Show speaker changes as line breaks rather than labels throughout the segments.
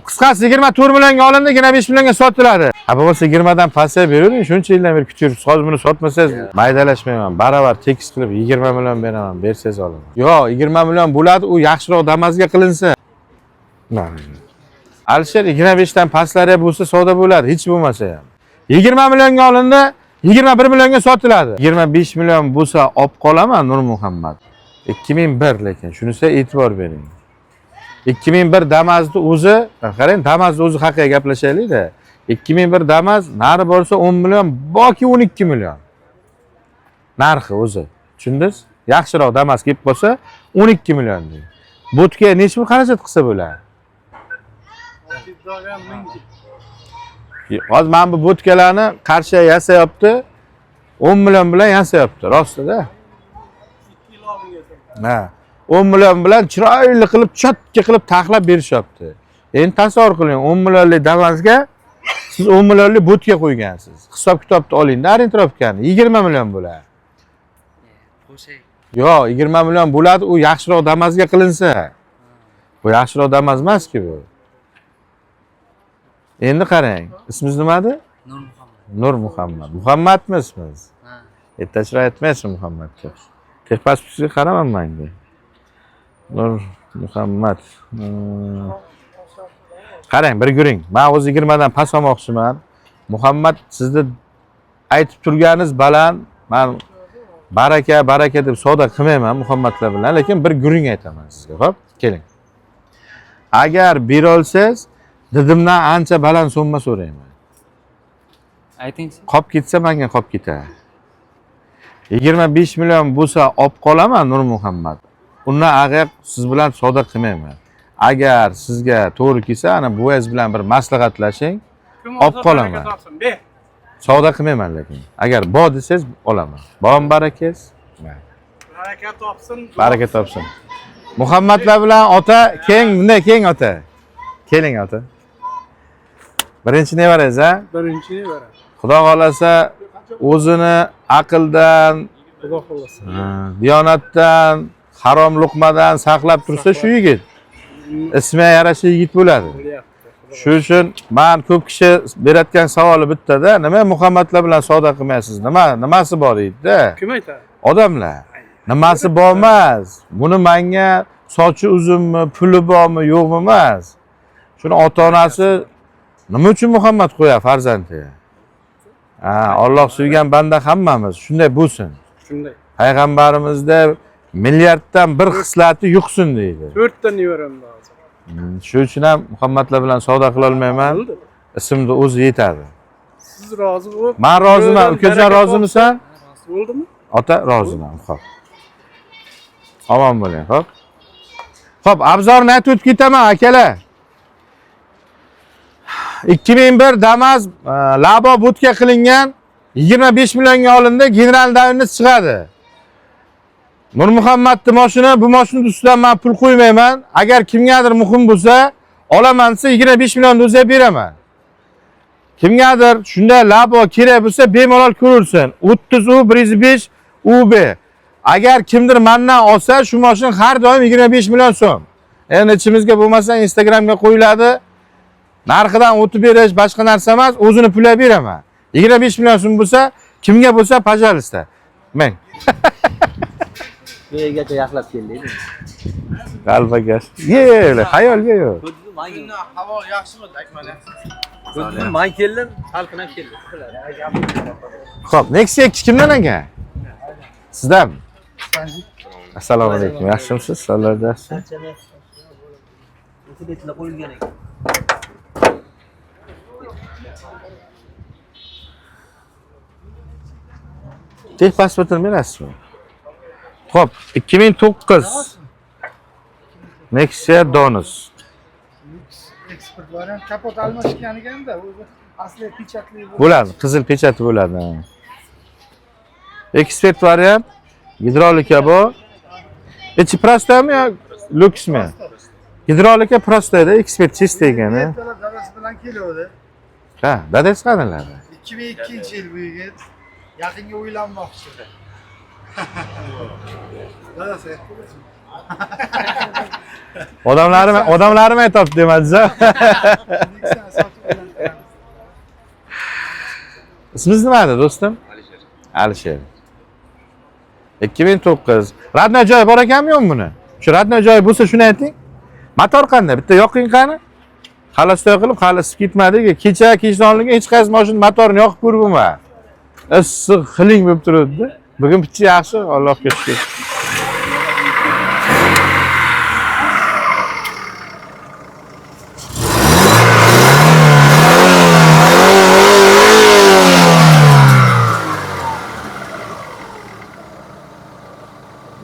Qisqasi 24 millionga olindi, 25 millionga sotiladi. Ha bo'lsa 20 dan pastga beravering, shuncha yildan beri kutyapsiz. Hozir buni sotmasangiz maydalashmayman. Baravar tekis qilib 20 million beraman, bersangiz olaman. Yo'q, 20 million bo'ladi, u yaxshiroq Damas'ga qilinsa. Alisher 25 dan pastlari bo'lsa savdo bo'ladi, hech bo'lmasa ham. 20 millionga olindi, 21 millionga sotiladi. 25 million bo'lsa olib qolaman Nurmuhammad. 2001 lekin shunisiga e'tibor bering. 2001 Damas'ni o'zi, qarang, Damas'ni o'zi haqiga gaplashaylik-da. 2001 Damas nari bo'lsa 10 million, boki 12 million. Narxi o'zi. Tushundingiz? Yaxshiroq Damas kelib qolsa 12 million deydi. Botga nechta xarajat qilsa bo'ladi? Hozir men bu botkalarni Qarshiga yasayapti. 10 million bilan yasayapti, rostida. Ha. 10 million bilan chiroyli qilib, chotga qilib taxlab berishyapti. Endi tasavvur qiling, 10 millionlik Damas'ga siz 10 millionlik botga qo'ygansiz. Hisob-kitobni oling, Arintrofkani 20 million bo'ladi. Yo'q, 20 million bo'ladi, u yaxshiroq Damas'ga qilinsa. Bu yaxshiroq Damas emas-ku bu. Endi qarang, ismingiz nima edi? Nurmuhammad. Muhammadmisiniz? Ha. Ertachroq aytmaysiz Muhammadga. Texpasportingizga qaraman menga. Nurmuhammad. Qarang, bir ko'ring. Men o'zi 20 dan past olmoqchiman. Muhammad sizni aytib turganingiz baland. Men baraka deb savdo qilmayman Muhammadlar bilan, lekin bir ko'ring aytaman sizga. Xo'p, keling. Agar bera olsangiz, didimdan ancha baland summa so'rayman.
Ayting.
Qolib ketsa menga qolib ketadi. 25 million bo'lsa olib qolaman Nurmuhammad. Undan ag'aq siz bilan savdo qilmayman. Agar sizga to'g'ri kelsa, ana buvangiz bilan bir maslahatlashing, olib qolaman. Savdo qilmayman lekin. Agar bo desangiz olaman. Bormi barakangiz?
Baraka topsin.
Baraka topsin. Muhammadlar bilan ota keng, bunday keng ota. Keling ota. Birinchi nevarangiz, ha?
Birinchi nevara.
Xudo xolasa o'zini aqldan,
Xudo xolasa.
diyonatdan, harom luqmadan saqlab tursa shu yigit. Ismiga yarasha yigit bo'ladi. Shu uchun men ko'p kishi berayotgan savoli bittada, nima Muhammadlar bilan savdo qilmaysiz? Nimasi bor deydi-da?
Kim aytadi?
Odamlar. Nimasi bor emas. Buni menga sochi uzunmi, puli bormi, yo'qmi emas. Shuni ota-onasi nima uchun Muhammad qo'yadi farzandiga? Alloh suygan banda hammamiz shunday bo'lsin.
Shunday.
Payg'ambarimizda milliarddan bir xislati yo'qsin deydi.
4 ta nevaram bor.
Shu uchun ham Muhammadlar bilan savdo qila olmayman. Ismni o'zi yetadi.
Siz rozi bo'lib?
Men roziman. Ukajon rozimisan?
Bo'ldimi?
Ota roziman. Xo'p. Omon bo'ling, xo'p. Xo'p, obzorni aytib o'tib ketaman, akalar. 2001 Damas labo butga qilingan 25 millionga olindi, general daviniz chiqadi. Nurmuhammadning mashina, bu mashina ustidan men pul qo'ymayman. Agar kimgadir muhim bo'lsa, olaman desa 25 million o'zi beraman. Kimgadir shunday labo kerak bo'lsa, bemalol ko'rsin. 30 u 105 UB. Agar kimdir mendan olsa, shu mashina har doim 25 million so'm. Endi ichimizga bo'lmasa Instagramga qo'yiladi. Narxidan o'tib berish boshqa narsa emas, o'zini pulga beraman. 25 million so'm bo'lsa, kimga bo'lsa, pajalista. Men.
Bu yergacha yaxlab keldik.
Qalbaga. Yo'q, xayolga yo'q.
Havo yaxshimi, Akmal?
Men keldim, talqinab keldim.
Xo'p, Nexia kimdan ekan? Sizdan. Assalomu alaykum. Yaxshimisiz? Sog'lik yaxshi.
Betlar qo'yilgan ekan.
Texpasportini berasizmi? Xo'p, 2009 Nexia Donus.
Ekspert variant kapot almashgan ekanda, o'zi asli pechatli
Bo'ladi, qizil pechati bo'ladi. Ekspert variant, gidrolika bor. Ichi prostoymi yo luksmi? Gidrolika prostoyda, ekspert chista ekan.
Dadasi bilan keluvdi.
Ha, dadasi qanalar?
2002-yil bu yigit yaqinga uylanmoqchi. Dadasi
Odamlarım aytibdi demadingiz-a?
Nexa'ni sotib olamiz.
Ismingiz nima edi, do'stim? Alisher. 2009. Radnoy joyi bor ekanmi yo'qmi buni? Shu radnoy joyi bo'lsa shuni ayting. Motor qanday? Bitta yoqing qani? Xalostoy qilib, hali isib ketmadi. Kecha kechqurunga hech qaysi mashina motorini yoqib ko'ribman. Issiq, xiling bo'lib turibdi. Bugun bitta yaxshi, Allohga shukr.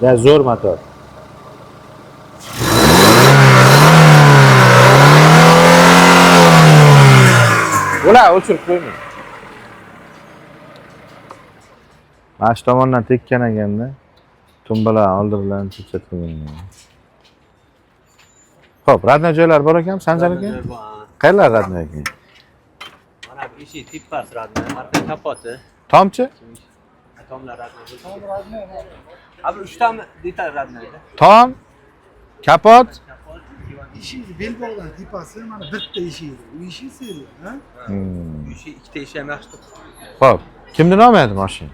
Ya zo'r motor. Ular o'chirib qo'ying. Mana shu tomondan tekkan ekanda tumbalar oldi bilan chechat qilgan. Xo'p, radnoy joylar bor ekan, Sanjar aka? Qayerlar radnoy aka?
Mana bu ishi tip pas radnoy, marka kapoti.
Tomchi?
Tomlar radnoy. Abi 3 tami detal radnoyda.
Tom, kapot.
Ishing bel bog'dan tepasi mana bitta eshik. U eshik seli, ha?
Bu ishi ikkita ishi ham yaxshi turibdi.
Xo'p, kimni nomi edi mashina?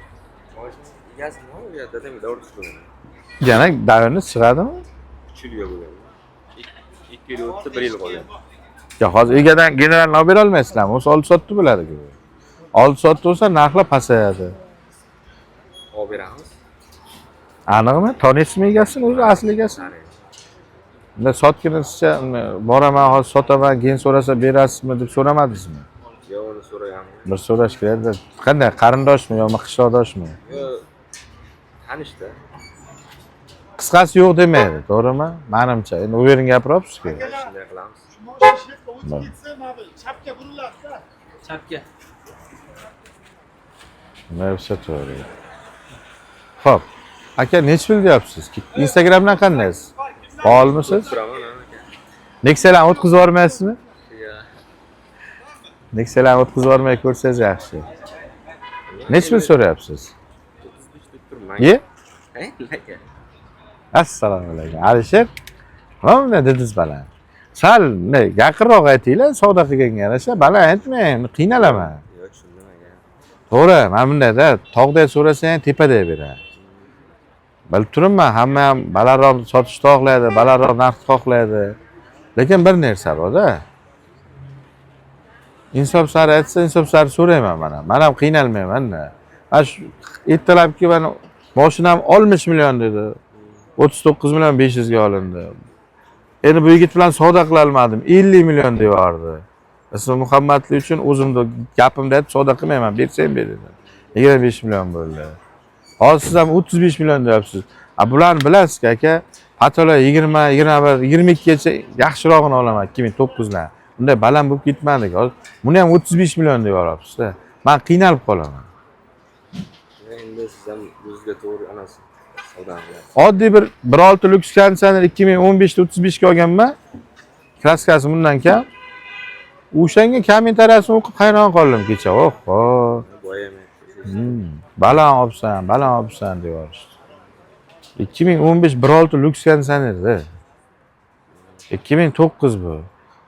Egasi nima bu yerda dadam davr chiqadi.
Yana davrni chiqadimi?
3 yilga bo'ladi. 2 yil o'tdi, 1 yil qolgan.
Ya hozir egadan generalni olib bera olmaysizlarmi? O'zi oldi sotdi bo'ladi-ku. Oldi sotdi bo'lsa narxlar pasayadi.
Olib beramiz.
Aniqmi? Toniysizmi egasini, o'zi asli egasini? Unda sotganingizcha boraman, hozir sotaman, keyin so'rasa berasizmi deb so'ramadingizmi?
Yo'q, uni so'rayapman.
Bir so'rash kerakda. Qanday, qarindoshmi yoki qishloqdoshmi?
Yo'q, tanishda.
Qisqasi yo'q demaydi, to'g'rimi? Menimcha. Endi u yerini gapiryapsiz-ku.
Shunday qilamiz.
Mashina shiftka o'tib ketsa, mana bu chapga buriladi-da.
Chapga.
Nima bo'lsa to'g'ri. Xo'p. Aka, necha pul deyapsiz? Instagramdan qandaysiz? Faolmisiz?
Turaman aka.
Nexalarni o'tkazib yubormaysizmi?
Yo'q.
Nexalarni o'tkazib yubormay ko'rsangiz yaxshi. Necha pul so'rayapsiz?
35 deb turman.
Ye?
Aka.
Assalomu alaykum. Alisher. Mana dedingiz baland. Sal yaqinroq aytinglar, savdo qilganga yarasha baland aytmang, qiynalaman.
Yo'q, tushundim aka.
To'g'ri, mana bundayda tog'day so'rasang tepaday beradi. Bilib turibman, hamma ham balandroq sotishni xohlaydi, balandroq narx xohlaydi. Lekin bir narsa bor-da. Insof sari aytsa, insof sari so'rayman mana. Men ham qiynalmayman-da. Mana shu ertalabki mana mashinam 60 million dedi. 39 million 500 ga olindi. Endi bu yigit bilan savdo qila olmadim. 50 million deyordi. Ismi Muhammadli uchun o'zimda gapimda aytib savdo qilmayman, bersang ber dedim. 25 million bo'ldi. Hozir siz ham 35 million deyapsiz. Bularni bilasiz aka. Patolar 20, 21, 22 gacha yaxshirog'ini olaman 2009 dan. Bunday baland bo'lib ketmadik. Hozir buni ham 35 million deb yoryapsiz-da. Men qiynalib qolaman.
Endi siz ham o'zingizga to'g'ri anasi savdo qilasiz.
Oddiy bir olti lyuks konditsioner 2015 da 35 ga olganman. Klaskasi bundan kam. O'shanga kommentariyasini o'qib hayron qoldim kecha. Oho.
Boyamayapsiz.
Baland olibsan deyorishdi. 2015 bir olti lyuks konditsionerda. 2009 bu.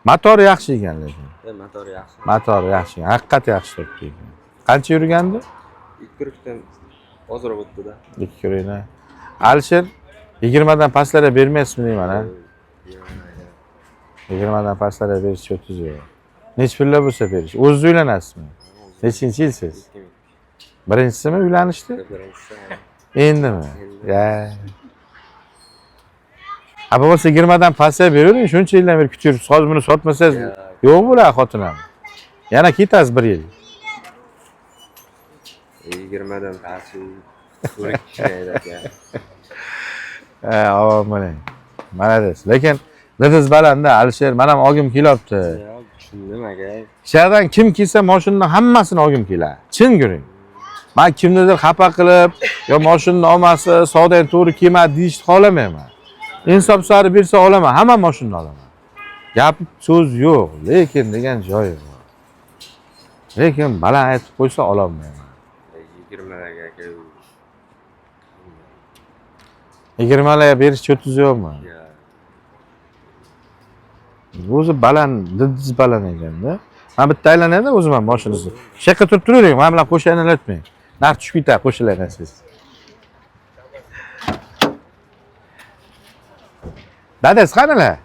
Motor yaxshi ekan lekin.
Motor yaxshi.
Motor yaxshi, haqiqat yaxshi turibdi ekan. Qancha yurgandi?
2 dan ozroq o'tdi-da.
2 yurina. Alisher 20 dan pastlarga bermaysizmi deyman ha? 20 dan pastlarga berish 30 euro. Necha pullar bo'lsa berish. O'zingiz uylanasizmi? Nechinchi yilsiz? Birinchisimi uylanishdi? Endimi? Ya. Abi bo'lsa 20 dan pastga beravering, shuncha yildan beri kutyapsiz. Hozir buni sotmasangiz yo'q bo'lar xotinim. Yana ketasiz 1 yil.
20 dan pastga ko'rik kerak ekan.
Avvaling. Malades. Lekin dediz balanda Alisher, men ham olgim kelyapti.
Tushundim aka.
Shardan kim kelsa mashinaning hammasini olgim keladi. Chin guring. Men kimnidir xafa qilib, yo mashinani olmasa, savdoga to'g'ri kelmadi deyishni xohlamayman. Insof sari bersa olaman, hamma mashinani olaman. Gap so'z yo'q, lekin degan joyi bor. Lekin baland aytib qo'ysa ololmayman.
20 aka.
20larga berish 30 yo'qmi?
Ya.
O'zi baland, diddiz baland ekanda. Men bitta aylanadi o'zim ham moshinasi. Shu yerga turib turavering, men bilan qo'shib aylanatmang. Narx tushib ketadi qo'shilaverasiz. Dadasi qanalar?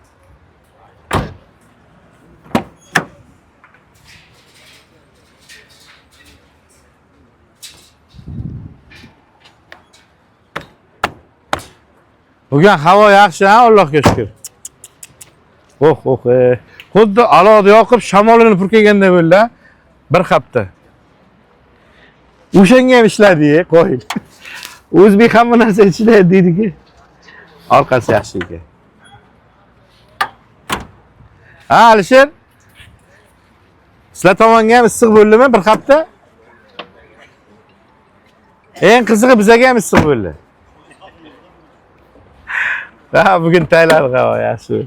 Bugun havo yaxshi, ha, Allohga shukr. Xuddi aloqni yoqib shamolini purkaganda bo'ldi, bir hafta. O'shanga ham ishladi-ku, qo'yil. O'zbek hamma narsa ishlaydi deydi-ku. Orqasi yaxshi ekan. Ha, Alisher. Sizlar tomonga ham issiq bo'ldimi bir hafta? Eng qizig'i bizga ham issiq bo'ldi. Ha, bugun Taylar havo yaxshi.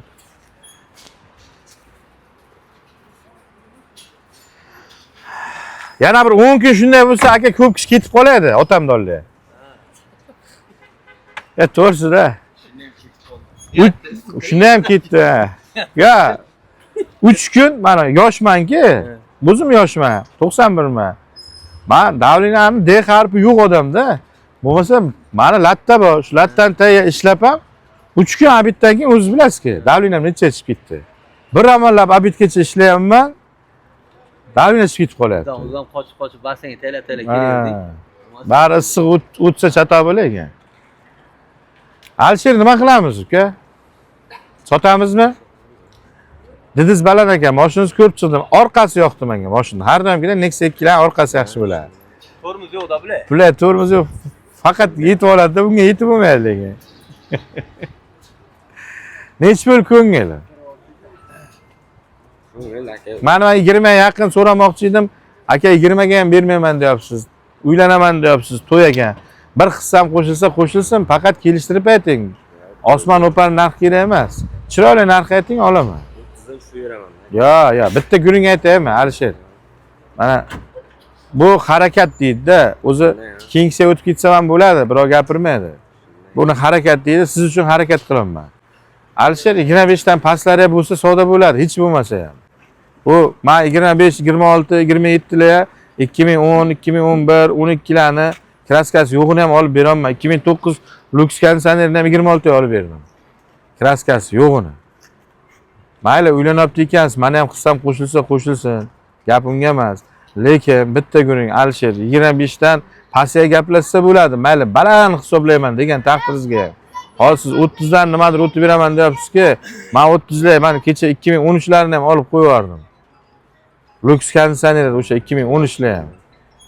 Yana bir 10 kun shunday bo'lsa, aka ko'p kishi ketib qoladi otamni oldiga. To'g'risi-da. Shunday ham ketdi. Ya 3 kun mana yoshman-ki, o'zim yoshman, 91man. Men davlinamni D harfi yo'q odamda. Bo'lmasa, meni latta bor, shu lattani tayyor ishlab ham 3 kun abitdan keyin o'zingiz bilasizki, davlinam necha chiqib ketdi. Bir amallab abitgacha ishlayapman. Davlina chiqib ketib qolyapti.
O'zim qochib basseyn tela kelgandik.
Bari issiq o'tsa chatoq bo'lagan. Alisher nima qilamiz uka? Sotamizmi? Didiz baland ekan, mashinangiz ko'rib chiqdim. Orqasi yoqdi menga mashina. Har doimgidek Nexia 2 lar orqasi yaxshi bo'ladi.
Tormoz yo'q-da bular.
Bular tormoz yo'q. Faqat yetib oladi-da, bunga yetib bo'lmaydi lekin. Nech pul ko'ngil? Mana 20 ga yaqin so'ramoqchi edim. Aka 20 ga ham bermayman deyapsiz. Uylanaman deyapsiz, to'y ekan. Bir hissam qo'shilsin, faqat kelishtirib ayting. Osmon o'par narx kerak emas. Chiroyli narx ayting, olaman.
30 dan shu beraman.
Yo, bitta guring aytaymi, Alisher. Mana bu harakat deydi-da. O'zi Kingsiga o'tib ketsam ham bo'ladi, birov gapirmaydi. Buni harakat deydi, siz uchun harakat qilaman. Alisher 25 dan pastlari bo'lsa savdo bo'ladi, hech bo'lmasa ham. Bu men 25, 26, 27 lar 2010, 2011, 12 larni kraskasi yo'g'ini ham olib beraman. 2009 Lux konditsionerini ham 26 ga olib berdim. Kraskasi yo'g'ini. Mayli uylanibdi ekansiz, meni ham qilsam qo'shilsin. Gap unga emas. Lekin bitta guring Alisher 25 dan pastga gaplashsa bo'ladi. Mayli baland hisoblayman degan taqdiringizga. Hozir siz 30 dan nimadir o'tib beraman deyapsiz-ki, men 30 lar, mana kecha 2013 larni ham olib qo'yardim. Lux konditsioner o'sha 2013 lar ham.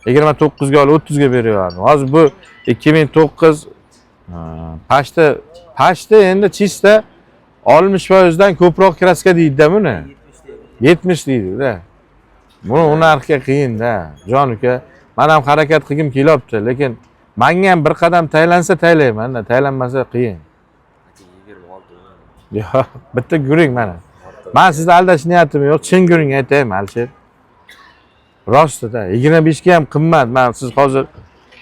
29 ga olib 30 ga beryapman. Hozir bu 2009 pashta endi chista 60% dan ko'proq kraska deydi-da buni. 70 deydi-da. Buni narxga qiyin-da. Jon uka, men ham harakat qilgim kelyapti, lekin menga ham bir qadam taylansa taylayman-da, taylanmasa qiyin.
26.
Yo'q, bitta guring mana. Men sizni aldash niyatim yo'q, chin guring aytaymi, Alisher? Rostda 25 ga ham qimmat. Men siz hozir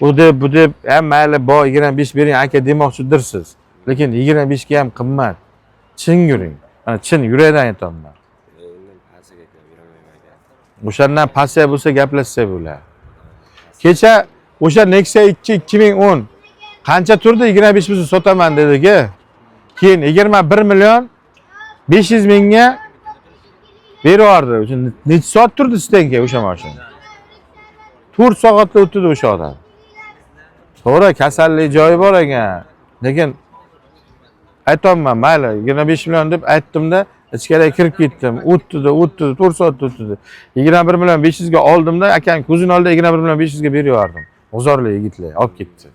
bu deb ham mayli bo 25 bering aka demoqchidirsiz. Lekin 25 ga ham qimmat. Chin guring. Mana chin yurakdan aytaman. O'shandan pastga bo'lsa gaplashsa bo'ladi. Kecha o'sha Nexia 2 2010 qancha turdi? 25 bo'lsa sotaman dedi-ki. Keyin 21 million 500 mingga berardi. O'sha necha soat turdi sizdan o'sha mashina? 4 soatda o'tdi o'sha odam. To'g'ri, kasallik joyi bor ekan. Lekin aytaman, mayli 25 million deb aytdim-da, ichkariga kirib ketdim. O'tdi, 4 soatda o'tdi. 21 million 500 ga oldimda, akam ko'zini oldida 21 million 500 ga berardim. G'uzorli yigitlar olib ketdi.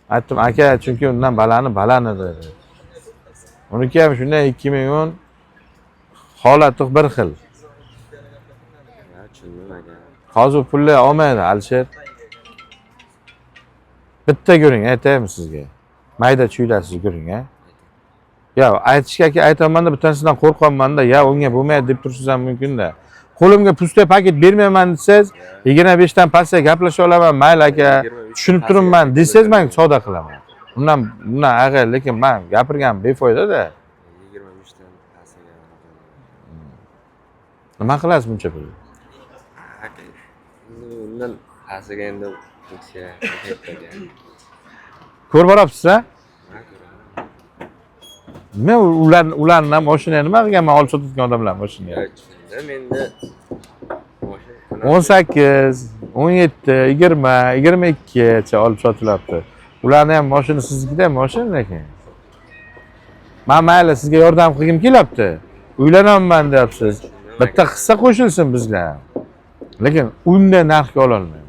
Aytdim, aka, chunki undan balani dedi. Uniki ham shunday 2010 holati bir xil. Hozir pullar olmaydi, Alisher. Bitta guring aytaymi sizga. Mayda chuylarsiz guring, ha? Ya aytishga aytaman-da, bittasidan qo'rqaman-da, ya unga bo'lmaydi deb tursiz ham mumkin-da. Qo'limga pusta paket bermayman desangiz, 25 dan pastga gaplasha olaman, mayli aka, tushunib turibman desangiz, men savdo qilaman. Bundan ag'ay, lekin men gapirganim befoyda-da.
25 dan pastiga.
Nima qilasiz buncha pul?
Undan pastiga endi o'tsa ketadi.
Ko'rib borapsiz-a? Men ularni mashina nima qilgan, men olib sotayotgan odamlar mashinaga.
Menda
18, 17, 20, 22gacha olib sotilyapti. Ularni ham mashina siznikida mashina lekin. Men mayli sizga yordam qilgim kelyapti. Uylanaman deyapsiz. Bitta hissa qo'shilsin bizga. Lekin unday narxga ola olmayman.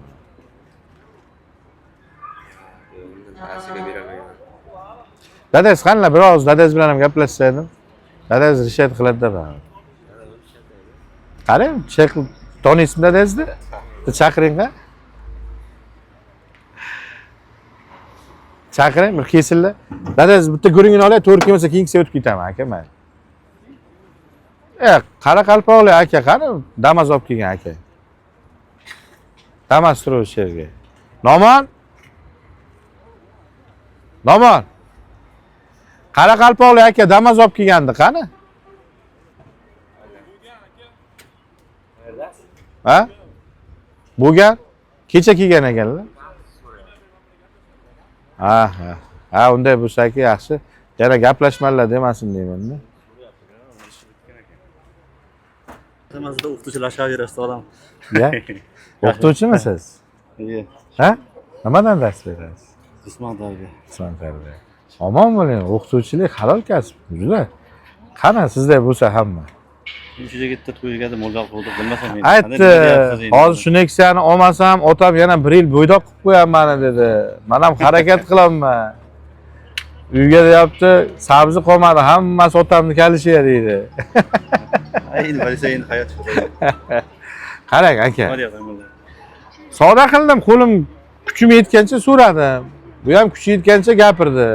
pastiga beraman.
Dadangiz qanday? Biroz dadangiz bilan ham gaplashsaydim. Dadangiz rishat qiladi-da bari. Qarang, toniysizmi dadangizni? Chaqiring-a. Chaqiring, bir kesildi. Dadangiz bitta guringini olay, to'g'ri kelmasa keyingiga o'tib ketaman, aka men. Qoraqalpoqli aka qani? Damas olib kelgan aka. Damas turib yerga. Nomon? Nomon. Qoraqalpoqli aka Damas olib kelgandi qani? Ha? Bo'lgan? Kecha kelgan ekanlar. Ha, unday bo'lsa-ki yaxshi. Yana gaplashmalar demasin deyman-da.
Tamazda o'qituvchilar shagirdasi odam.
Ya. O'qituvchimisiz?
Iye.
Ha? Nimadan dars berasiz?
Jismon tarbiya.
Jismon tarbiya. Omon bo'ling, o'qituvchilik halol kasb. Juda. Qana sizday bo'lsa hamma.
Shu yerga to'yga mo'ljal qildik, bilmasam men.
Aytdi, hozir shu Nexia'ni olmasam, otam yana 1 yil bo'ydoq qilib qo'yaman dedi. Men ham harakat qilaman. Uyga deyapti, sabzi qolmadi, hammasi otamni kalishiga deydi.
Endi bilsa endi hayot shu.
Qarang aka.
Nima deyapsan bunday?
Savdo qildim, qo'lim kuchim yetgancha so'radim. Bu ham kuchi yetgancha gapirdi.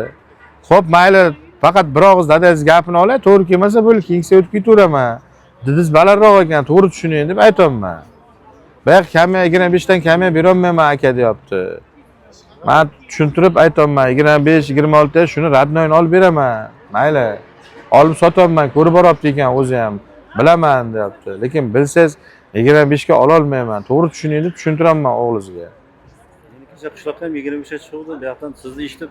Xo'p, mayli, faqat bir og'iz dadangiz gapini olay, to'g'ri kelmasa bo'ldi, keyingiga o'tib ketaveraman. Didiz balandroq ekan, to'g'ri tushuning deb aytayapman. Bayaq kamiya 25 dan kamiya bera olmayman aka deyapti. Men tushuntirib aytayapman, 25, 26 shuni radnoyini olib beraman. Mayli. Olib sotaman, ko'rib boryapti ekan o'zi ham. Bilaman deyapti. Lekin bilsangiz 25 ga ola olmayman. To'g'ri tushuning deb tushuntiraman o'g'lingizga.
Endi kecha qishloqqa ham 25 ga chiqdi, bu yoqdan sizni eshitib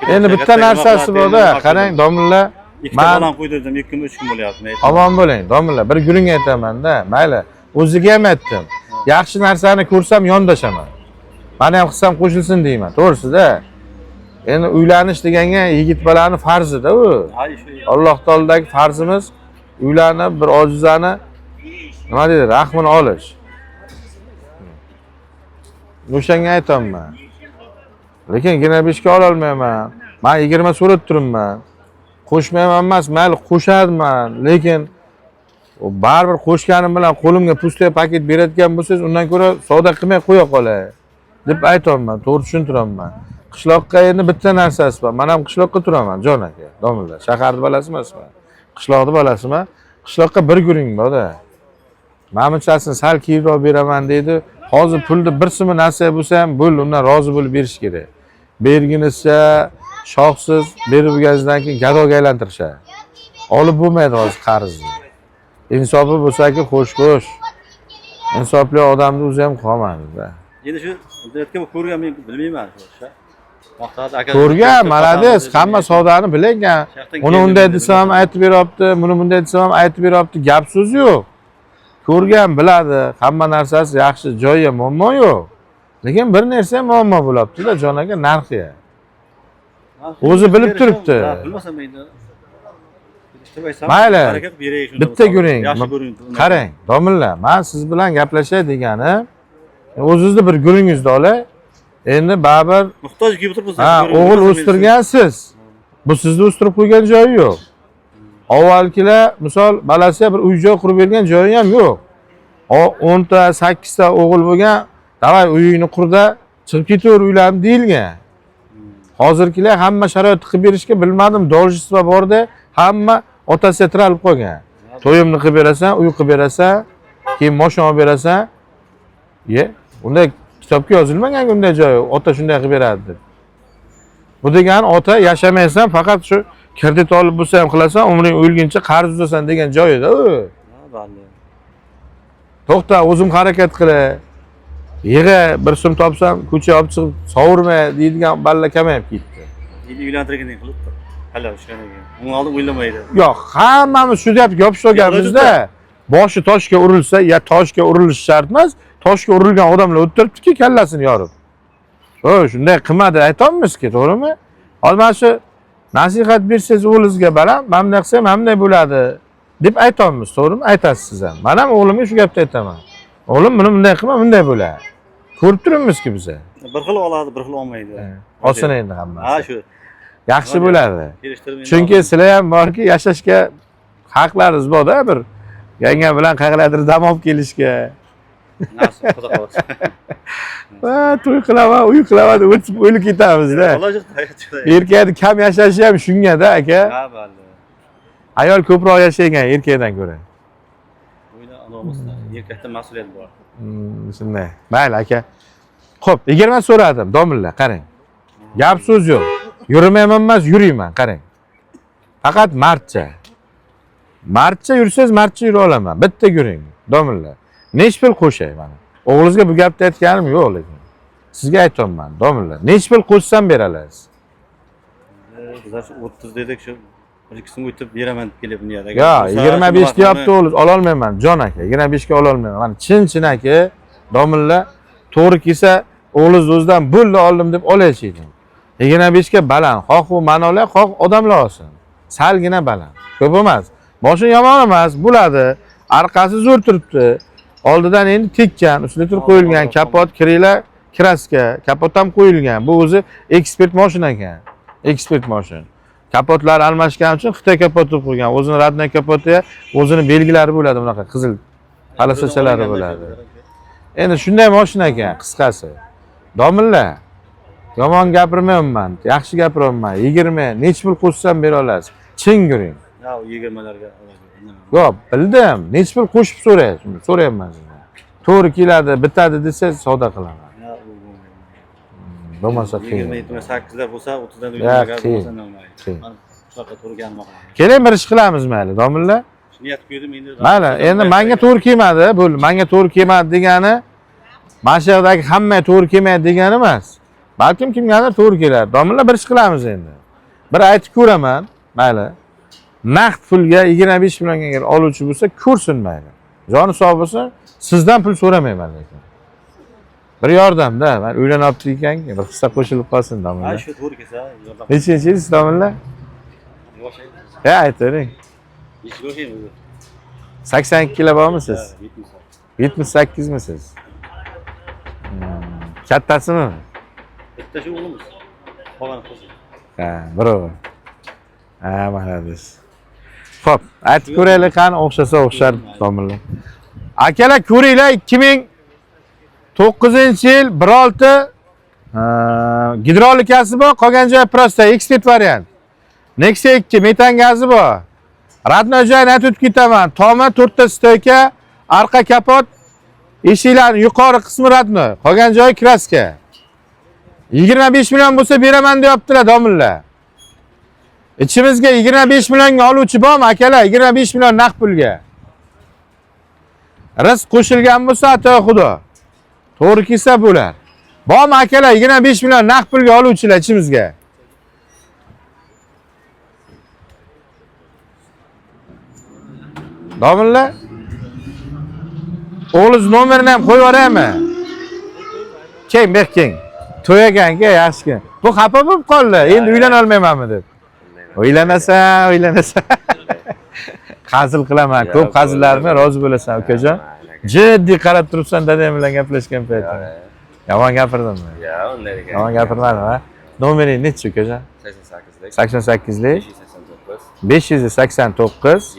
Endi bitta narsasi bor-da, qarang, domlalar,
ikkita bolam qo'ydirdim, 2 kun 3 kun bo'lyapti.
Omon bo'ling, domlalar, bir guring aytaman-da. Mayli, o'ziga ham aytdim. Yaxshi narsani ko'rsam yondashaman. Meni ham qilsam qo'shilsin deyman, to'g'risi-da. Endi uylanish deganga yigit bolaning farzi-da u. Alloh taoladagi farzimiz uylanib bir ojizani nima deydi, rahmini olish. O'shanga aytaman. Lekin 25 ga ola olmayman. Men 20 so'rab turibman. Qo'shmayman emas, mayli qo'shadman, lekin baribir qo'shganim bilan qo'limga pustoy paket beradigan bo'lsangiz, undan ko'ra savdo qilmay qo'ya qolay deb aytayapman, to'g'ri tushuntiraman. Qishloqqa endi bitta narsasi bor. Men ham qishloqqa turaman, jon aka, domlalar. Shaharni bolasi emasman. Qishloqni bolasiman. Qishloqqa bir guring bor-da. Menimchasini sal keyinroq beraman deydi. Hozir pulni bir so'm narsa bo'lsa ham bo'ldi, undan rozi bo'lib berish kerak. Berginizcha shoxsiz berib bo'lganingizdan keyin gadoga aylantirishadi. Olib bo'lmaydi hozir qarzni. Insofi bo'lsa-ki, xo'sh-xo'sh. Insofli odamni o'zi ham qolmadi-da.
Endi shu deyotgan ko'rgan men bilmayman o'sha. Maqsad aka.
Ko'rgan, malades, hamma savdoni bilagan. Uni unday desam ham aytib beryapti, buni bunday desam ham aytib beryapti. Gap so'z yo'q. Ko'rgan, biladi, hamma narsasi yaxshi, joyi, muammo yo'q. Lekin bir narsa ham muammo bo'lyapti-da, jon aka, narxi. O'zi bilib turibdi.
Bilmasam endi.
Mayli, bitta ko'ring. Qarang, domlalar, men siz bilan gaplashay deganim, o'zingizni bir guringizni olay. Endi baribir
muhtoj kelib turibsiz.
Ha, o'g'il o'stirgansiz. Bu sizni o'stirib qo'ygan joyi yo'q. Avvalgilar, misol, balasiga bir uy-joy qurib bergan joyi ham yo'q. 10 ta, 8 ta o'g'il bo'lgan, "Davay uyingni qurda, chiqib ketaver uylarni" deyilgan. Hozirgilar hamma sharoit qilib berishga bilmadim, должество borda, hamma otasiga tiralib qolgan. To'yimni qilib berasan, uy qilib berasan, keyin mashina olib berasan. Unday kitobga yozilmagan unday joy, ota shunday qilib beradi deb. Bu degani ota yashamaysan, faqat shu kredit olib bo'lsa ham qilasan, umring o'lguncha qarz uzasan degan joyida u.
Ha, balli.
To'xta, o'zim harakat qilay. Yig'a bir so'm topsam, ko'chaga olib chiqib sovurma deydigan balla kamayib ketdi.
Endi uylantirgandan qilibdi. Hali o'shani keyin. Uni oldin o'ylamaydi.
Yo'q, hammamiz shu deb yopish olganmizda. Boshi toshga urilsa, ya toshga urilishi shart emas. Toshga urilgan odamlar o'tiribdi-ki, kallasini yorib. Shunday qilmadi aytolmaymiz-ki, to'g'rimi? Hozir mana shu nasihat bersangiz o'g'lingizga balam, mana bunday qilsa ham bunday bo'ladi deb aytolmaymiz, to'g'rimi? Aytasiz siz ham. Men ham o'g'limga shu gapni aytaman. O'g'lim buni bunday qilma, bunday bo'ladi. Ko'rib turibmiz-ki biz.
Bir xil oladi, bir xil olmaydi.
Olsin endi hammasi.
Ha, shu.
Yaxshi bo'ladi.
Kelishtirib.
Chunki sizlar ham borki, yashashga haqlaringiz bor-da, bir yanga bilan qayerlardir dam olib kelishga.
Nasib xudo xohlasa.
Va to'y qilaman, uy qilaman deb o'tib o'lib ketamiz-da. Erkakning kam yashashi ham shunga-da, aka.
Ha, balli.
Ayol ko'proq yashaygan erkakdan ko'ra.
O'yla anomizda erkakda mas'uliyat bor.
Shunday. Mayli, aka. Xo'p, 20 so'radim, domilla, qarang. Gap so'z yo'q. Yurmayman emas, yuriyman, qarang. Faqat martcha. Martcha yursangiz, martcha yura olaman. Bitta yuring, domilla. Nech pul qo'shay mana. O'g'lingizga bu gapni aytganim yo'q lekin. Sizga aytayapman, domilla. Nech pul qo'shsam berasiz?
Bizlar 30 dedik, shu 1-2 so'm o'tib beraman deb kelib niyat.
Yo'q, 25 deyapti o'g'liz, ola olmayman, jon aka. 25 ga ola olmayman. Mana chin aka, domilla to'g'ri kelsa, o'g'liz o'zidan bo'ldi oldim deb olaychidim. 25 ga baland, xoh u ma'nolar, xoh odamlar olsin. Salgina baland. Ko'p emas. Boshi yomon emas, bo'ladi. Arqasi zo'r turibdi. Oldidan endi tekkan, ustida turib qo'yilgan kapot, kiranglar, kraska, kapot ham qo'yilgan. Bu o'zi ekspert mashina ekan. Ekspert mashina. Kapotlar almashgan uchun Xitoy kapot turib qo'ygan. O'zini radnoy kapoti, o'zini belgilari bo'ladi, bunaqa qizil palasachalari bo'ladi. Endi shunday mashina ekan, qisqasi. Domilla, yomon gapirmayman, yaxshi gapiryapman. 20 nech pul qo'shsam bera olasiz? Chin yuring.
Ya 20larga
Yo'q, bildim. Nech pul qo'shib so'rayapsiz? So'rayapman sizdan. To'g'ri keladi, bitadi desangiz savdo qilaman. Bo'lmasa qiyin.
28lar bo'lsa 30dan uylangan bo'lsa normal. Men shunaqa to'g'ri gapirmoqman.
Keling bir ish qilamiz mayli, domilla.
Niyat qo'ydim endi.
Mayli, endi menga to'g'ri kelmadi, bu menga to'g'ri kelmadi degani mana shu yerdagi hamma to'g'ri kelmaydi degani emas. Balkim kimgadir to'g'ri kelar. Domilla bir ish qilamiz endi. Bir aytib ko'raman, mayli. Naqd pulga 25 millionga agar oluvchi bo'lsa, ko'rsin mayli. Joni sog' bo'lsa, sizdan pul so'ramayman lekin. Bir yordamda, men uylanyapti ekanki, bir hissa qo'shilib qolsin domilla.
Ha, shu to'g'ri kelsa, yordam.
Nechinchisiz domilla? Ha, aytavering.
Hech ko'rmayman.
82 kilo bormisiz? 78 misiz? Kattasimi?
Bitta shu o'g'limiz. Qolgani qo'shib.
Ha, birov. Ha, malades. Xo'p, aytib ko'raylik qani o'xshasa o'xshar domilla. Akalar ko'ringlar 2009-yil 1.6 gidrolikasi bor, qolgan joyi prosta ekspert variant. Nexia 2 metan gazi bor. Radnoy joyini aytib o'tib ketaman. Toma 4 ta stoyka, arqa kapot, eshiklarning yuqori qismi radnoy, qolgan joyi kraska. 25 million bo'lsa beraman deyaptilar domilla. İçimizga 25 millionga oluvchi bormi akalar? 25 million naqd pulga. Rizq qo'shilgan bo'lsa atoy xudo. To'g'ri kelsa bo'lar. Bormi akalar? 25 million naqd pulga oluvchilar ichimizga. Domilla? O'g'liz nomerini ham qo'yib yuboraymi? Keng, keng. To'yaganga yaxshi. Bu xafa bo'lib qoldi. Endi uylana olmaymanmi deb. O'ylanasan. Hazil qilaman. Ko'p hazillarni rozi bo'lasan, ukajon. Jiddiy qarab turibsan dadam bilan gaplashgan paytda. Yomon gapirdimmi?
Yo'q, unday ekan.
Yomon gapirmadim, ha? Nomering nechi, ukajon?
88lik.
88lik.
589.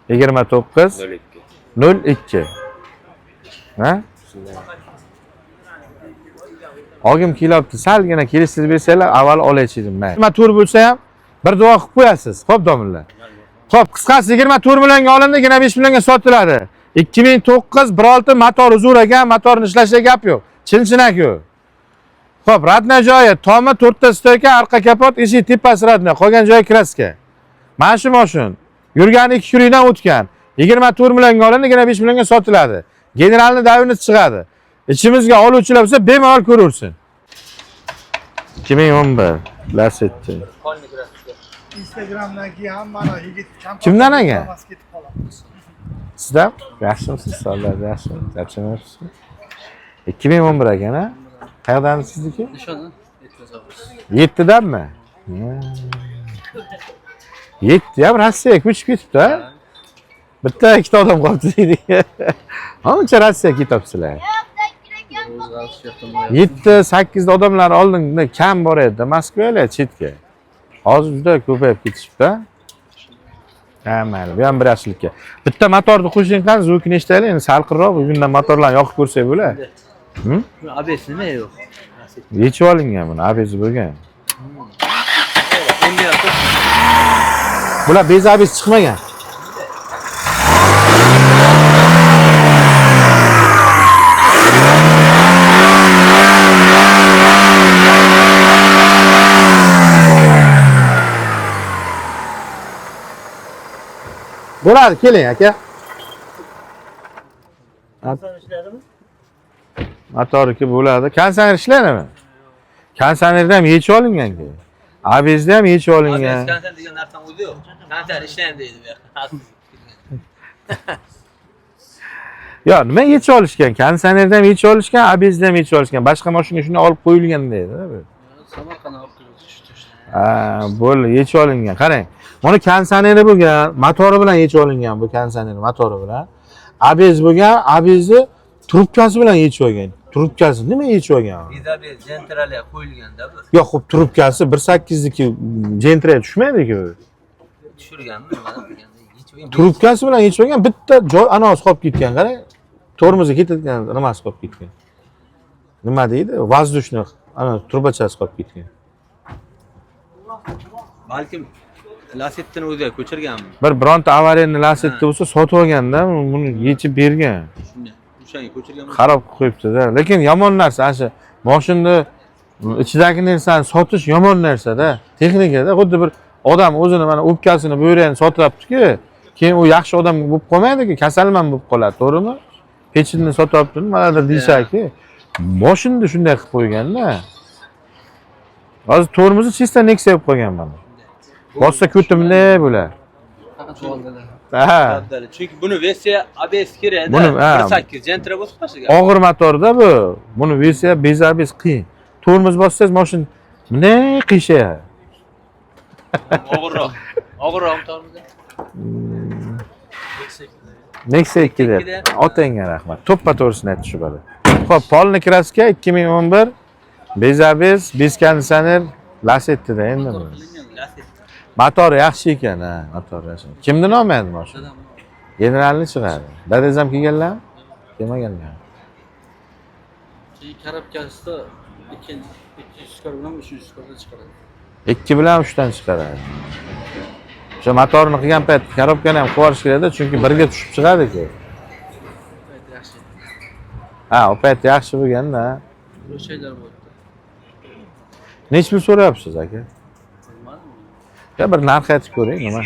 589
29.
02. Ha? Og'im kelyapti. Salgina kelishtirib bersanglar, avval olay-chidim men. 24 bo'lsa ham bir duo qilib qo'yasiz. Xo'p, domilla. Xo'p, qisqasi 24 millionga olindi, 25 millionga sotiladi. 2009 1.6 motori zo'r ekan, motorni ishlashga gap yo'q. Chin-chinak yo'q. Xo'p, radna joyi, tomi 4 ta stoyka, orqa kapot, eshik tepasi radna, qolgan joyi kraska. Mana shu mashin yurgani 2 kundan o'tgan. 24 millionga olinadi, 5 millionga sotiladi. Generalni davingiz chiqadi. İçimizga oluvchilar bo'lsa, bemalol ko'rursin. 2011 Lacetti.
Instagramdan keyin mana yigit
Kimdan ekan?
ketib qolamiz.
Sizdan? Yaxshimisiz? Sog'lar, yaxshi. Charchamayapsiz? 2011 ekan, ha? Qayerdan sizniki?
Nishondan
7danmi? 7 ham Rossiyaga ko'chib ketibdi, ha? Bitta ikkita odam qolibdi deydi. Ancha Rossiyaga ketyapsizlar. 7-8 odamlar oldinda kam bor edi Moskvaga, chetga. Hozir juda ko'payib ketishibdi. Ha, mayli, bu ham bir yaxshilikka. Bitta motorni qo'shing qani, zvukini eshitaylik. Endi salqinroq, bugundan motorlarni yoqib ko'rsak bo'ladi.
ABS nima yo'q?
Yechib olingan buni, ABS bo'lgan. Bular bez ABS chiqmagan. Bo'ladi, keling aka. Motoriki bo'ladi. Kondisioner ishladimi? Kondisionerda ham yechib olingan-ku. ABSda ham yechib olingan.
Konser degan narsani o'zi yo'q. Konser ishlaydi deydi bu yoqda.
Yo, nima yechib olishgan? Kondisionerda ham yechib olishgan, ABSda ham yechib olishgan. Boshqa mashina shuni olib qo'yilgan deydi.
Samarqanddan olib kelishdi.
Bo'ldi, yechib olingan. Qarang. Buni kondisioneri bo'lgan, motori bilan yechib olingan bu kondisioner motori bilan. ABS bo'lgan, ABSni trubkasi bilan yechib olgan. Trubkasi nima yechib olgan?
Bizabes jentralga qo'yilganda bu.
Yo'q, xo'p, trubkasi 1.8 niki jentraga tushmaydi-ku.
Tushirganmi nima deganda yechib.
Trubkasi bilan yechib olgan, bitta joy anosi qolib ketgan. Qarang, tormozi ketadigan nimasi qolib ketgan. Nima deydi? Vozdушный, ana trubachasi qolib ketgan.
Balkim Lacetti'ni o'ziga ko'chirganmi?
Bironta avariyani Lacetti bo'lsa sotib olganda, buni yechib bergan.
Shunday. O'shanga ko'chirganmi?
Xarob qo'yibdi-da. Lekin yomon narsa, ana mashinani ichidagi narsani sotish yomon narsa-da. Texnikada xuddi bir odam o'zini mana o'pkasini, bo'yragini sotyapti-ku, keyin u yaxshi odam bo'lib qolmaydi-ku, kasalman bo'lib qoladi, to'g'rimi? Pechinni sotyapti, nimadir deyshaki. Mashinani shunday qilib qo'ygan-da. Hozir tormozni chista Nexia bo'lib qo'ygan mana. Bossa ko'timli bo'lar. Ha.
Chunki buni versiya ABS kerak-da.
Buni
1.8 jentra bo'lsa boshqa.
Og'ir motorda bu. Buni versiya bez ABS qiyin. Tormoz bossangiz mashina bunday qiyshayadi.
Og'irroq. Og'irroq tormozda.
Nexia 2 deb. Otangga rahmat. To'ppa to'g'risini aytdi shu bola. Xo'p, Polni kraska 2011 bez ABS, bez kondisioner Lacettida endi. Motor yaxshi ekan, ha, motor yaxshi. Kimdan olmaydi mashina? Generalni chiqadi. Dadangiz ham kelganlarmi? Kelmaganlar.
Karobkasida 200 kar bilan 300 karda chiqaradi.
2 bilan 3 dan chiqaradi. O'sha motorni qilgan payt karobkani ham quvarish kerak-da, chunki birga tushib chiqadi-ku.
Yaxshi.
Ha, o payt yaxshi bo'lganda.
O'shalar bo'ldi.
Nech pul so'rayapsiz aka? Ya bir narx aytib ko'ring, nima?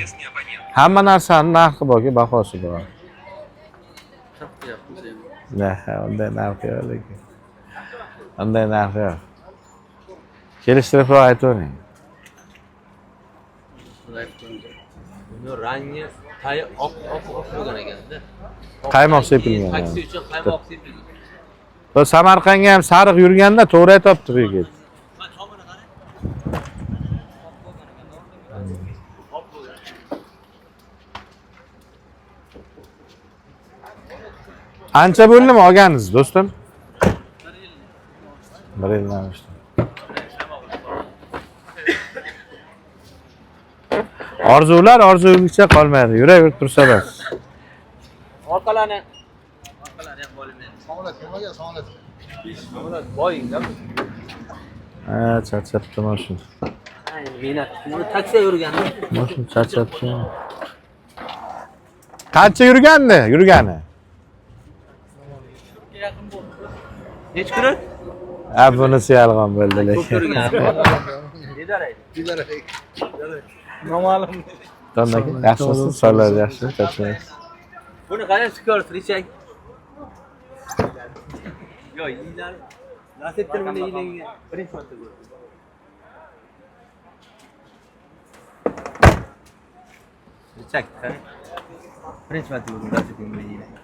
Hamma narsani narxi bor-ku, bahosi bor. Unday narxi yo'q lekin. Unday narxi yo'q. Kelishtiribroq aytavering.
Buni rangi oq bo'lgan ekanda.
Qaymoq sepilgan.
Taksi uchun qaymoq sepilgan.
Bu Samarqandga ham sariq yurganda to'g'ri aytibdi bu yigit. Ancha bo'ldimi olganingiz, do'stim? 1 yildan oshdi. Orzular orzuligicha qolmaydi. Yuraverib tursa bas.
Orqalarni ham bo'linmaydi. Sog'lat, boyingda.
Ha, charchabdi mashina.
Mehnat. Buni taksiga yurganda.
Mashina charchabdi. Qancha yurgani?
Necha kuni?
Ha bunisi yolg'on bo'ldi lekin.
ko'rgan.
Noma'lum.
Domlaka yaxshimisiz? Sog'lar yaxshi, charchamaysiz.
Buni qarang, skor richak. Yo, yinglar. Nasibdir buni yinglarga. Birinchi marta ko'rdim. Richak, qarang. Birinchi marta ko'rdim nasibdir buni yinglarga.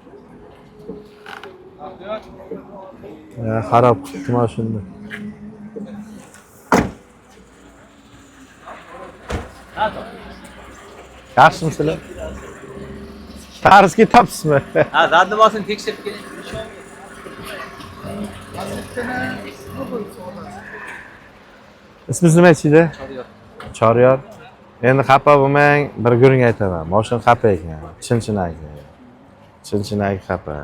Ya xarob qilibdi mashinani. Yaxshimisizlar? Tarz ketyapsizmi?
Ha, zadni bosin tekshirib keling.
Ismingiz nima edi? Choryor. Endi xafa bo'lmang, bir guring aytaman. Mashina xafa ekan. Chin-chinaki. Chin-chinaki xafa.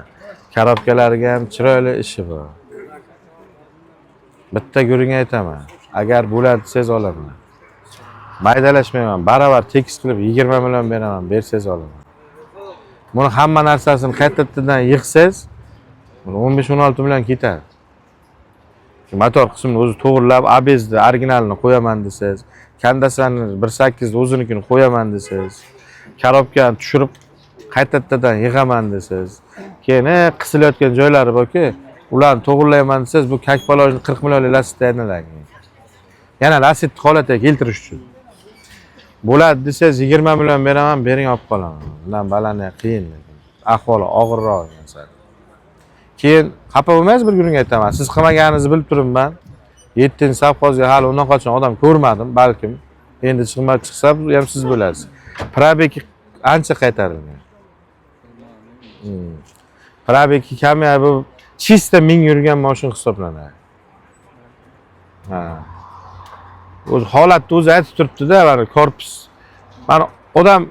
Karobkalarga ham chiroyli ishi bor. Bitta guring aytaman. Agar bo'ladi desangiz olaman. Maydalashmayman. Baravar tekis qilib 20 million beraman, bersangiz olaman. Buni hamma narsasini qaytadan yig'sangiz, 15-16 million ketadi. Motor qismini o'zi to'g'rilab, ABS'ni originalini qo'yaman desangiz, kandasani 1.8 ni o'zinikini qo'yaman desangiz, karobkani tushirib qaytadan yig'aman desangiz, keyin qisilayotgan joylari borki, ularni to'g'rilayman desangiz, bu kakpolojni 40 millionlik lasetda aylanadi. Yana lasetni holatiga keltirish uchun. Bo'ladi desangiz 20 million beraman, bering olib qolaman. Bundan balani qiyin. Ahvoli og'irroq narsa. Keyin xafa bo'lmaysiz, bir guring aytaman. Siz qilmaganingizni bilib turibman. 7-savxozga hali undan qachon odam ko'rmadim, balkim. Endi chiqsa ham siz bo'lasiz. Probeki ancha qaytarilgan. Probeki kamera bu chista 1000 yurgan mashina hisoblanadi. Ha. O'z holatni o'zi aytib turibdi-da, mana korpus. Mana odam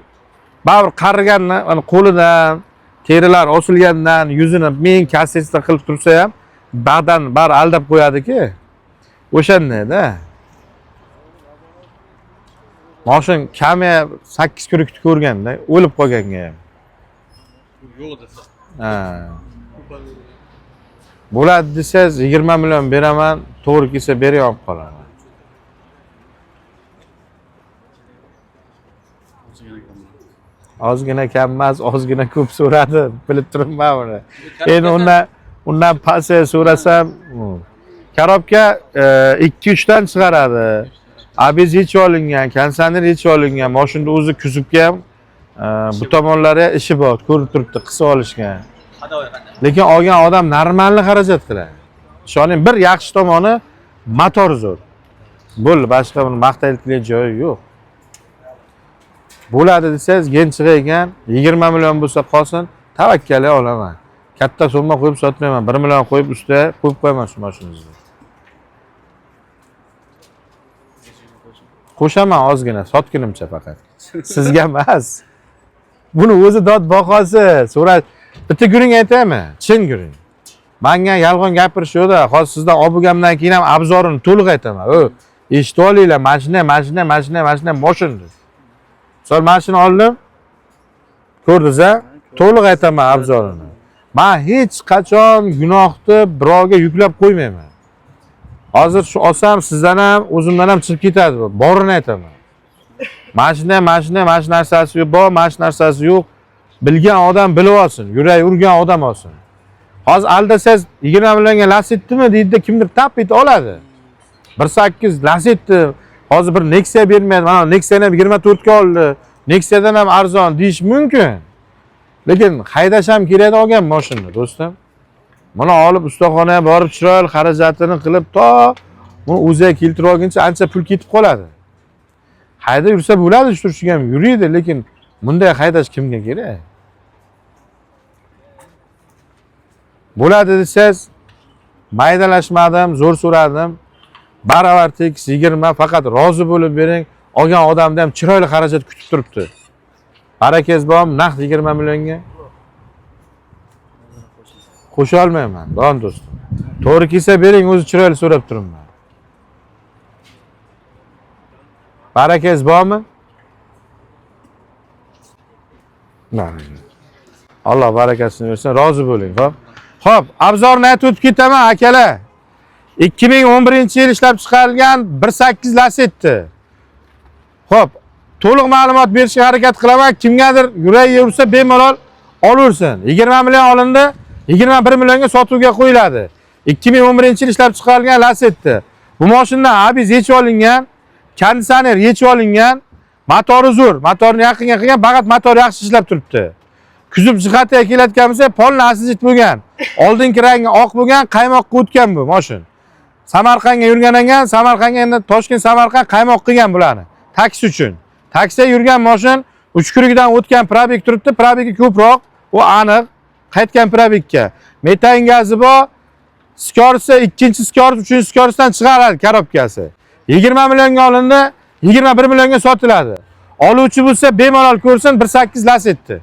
baribir qarigandan, mana qo'lidan, terilar osilgandan, yuzini men kassetsda qilib tursa ham, badan bar aldab qo'yadi-ki. O'shanday-da. Mashin kamera 8 kurukni ko'rganda, o'lib qolganga ham.
Yo'q desa.
Ha. Bo'ladi desangiz 20 million beraman, to'g'ri kelsa bering olib qolaman. Ozgina kam emas, ozgina ko'p so'radi, bilib turibman buni. Endi undan pastga so'rasam, karobka 2-3 dan chiqaradi. ABS yechib olingan, konditsioner yechib olingan, mashinada o'zi kuzubga ham bu tomonlari ishi bor, ko'rib turibdi, qisib olishgan. Lekin olgan odam normalni xarajat qiladi. Ishoning, bir yaxshi tomoni motor zo'r. Bo'ldi, boshqa buni maqtaydigan joyi yo'q. Bo'ladi desangiz, genchiga ekan, 20 million bo'lsa qolsin, tavakkali olaman. Katta summa qo'yib sotmayman, 1 million qo'yib ustiga qo'yib qo'yaman shu mashinangizni. Qo'shaman ozgina, sotgunimcha faqat. Sizga emas. Buni o'zi dod bahosi, so'rash. Bitta guring aytaymi? Chin guring. Menga yolg'on gapirish yo'qda. Hozir sizdan olib bo'lgandan keyin ham obzorini to'liq aytaman. Eshitib olinglar, mashina moshindir. Sol mashina oldim. Ko'rdingiz-a? To'liq aytaman obzorini. Men hech qachon gunohni birovga yuklab qo'ymayman. Hozir shu olsam sizdan ham, o'zimdan ham chiqib ketadi bu. Borini aytaman. Mashina narsasi yo'q, bor narsasi yo'q. Bilgan odam bilib olsin, yuragi urgan odam olsin. Hozir aldasangiz 20 millionga lasetdimi deydi, kimdir tap etib oladi. 1.8 lasetdi. Hozir bir Nexia bermaydi. Mana Nexia'ni ham 24 ga oldi. Nexia'dan ham arzon deyish mumkin. Lekin haydash ham kerak olgan mashinani, do'stim. Mana olib ustaxonaga borib chiroyli xarajatini qilib, to buni o'ziga keltirib olguncha ancha pul ketib qoladi. Hayda yursa bo'ladi, turishiga ham yuriydi, lekin bunday haydash kimga kerak? Bo'ladi desangiz, maydalashmadim, zo'r so'radim. Baravar tekis 20, faqat rozi bo'lib bering. Olgan odamda ham chiroyli xarajat kutib turibdi. Barakangiz bormi? Naqd 20 millionga? Qo'sha olmayman, don do'stim. To'g'ri kelsa bering, o'zi chiroyli so'rab turibman. Barakangiz bormi? Allah barakasini bersin, rozi bo'ling, xo'p. Xo'p, obzorni aytib o'tib ketaman, akalar. 2011-yil ishlab chiqarilgan 1.8 Lacetti. Xo'p, to'liq ma'lumot berishga harakat qilaman. Kimgadir yuragi ursa bemalol olaversin. 20 million olindi, 21 millionga sotuvga qo'yiladi. 2011-yil ishlab chiqarilgan Lacetti. Bu mashinadan abiz yechib olingan, konditsioner yechib olingan, motori zo'r, motorni yaqinga qilgan, faqat motor yaxshi ishlab turibdi. Kuzub jihatiga kelayotgan bo'lsa, polni asijit bo'lgan. Oldingi rangi oq bo'lgan, qaymoqqa o'tgan bu mashina. Samarqandga yurgandan keyin Samarqandga endi Toshkent Samarqand qaymoq qilgan bularni. Taksi uchun. Taksiga yurgan mashina uchkurugidan o'tgan probeg turibdi, probegi ko'proq, u aniq. Qaytgan probegga. Metan gazi bor. Skorisi, ikkinchi skoris, uchinchi skorisdan chiqaradi korobkasi. 20 millionga olindi, 21 millionga sotiladi. Oluvchi bo'lsa bemalol ko'rsin 1.8 Lacetti.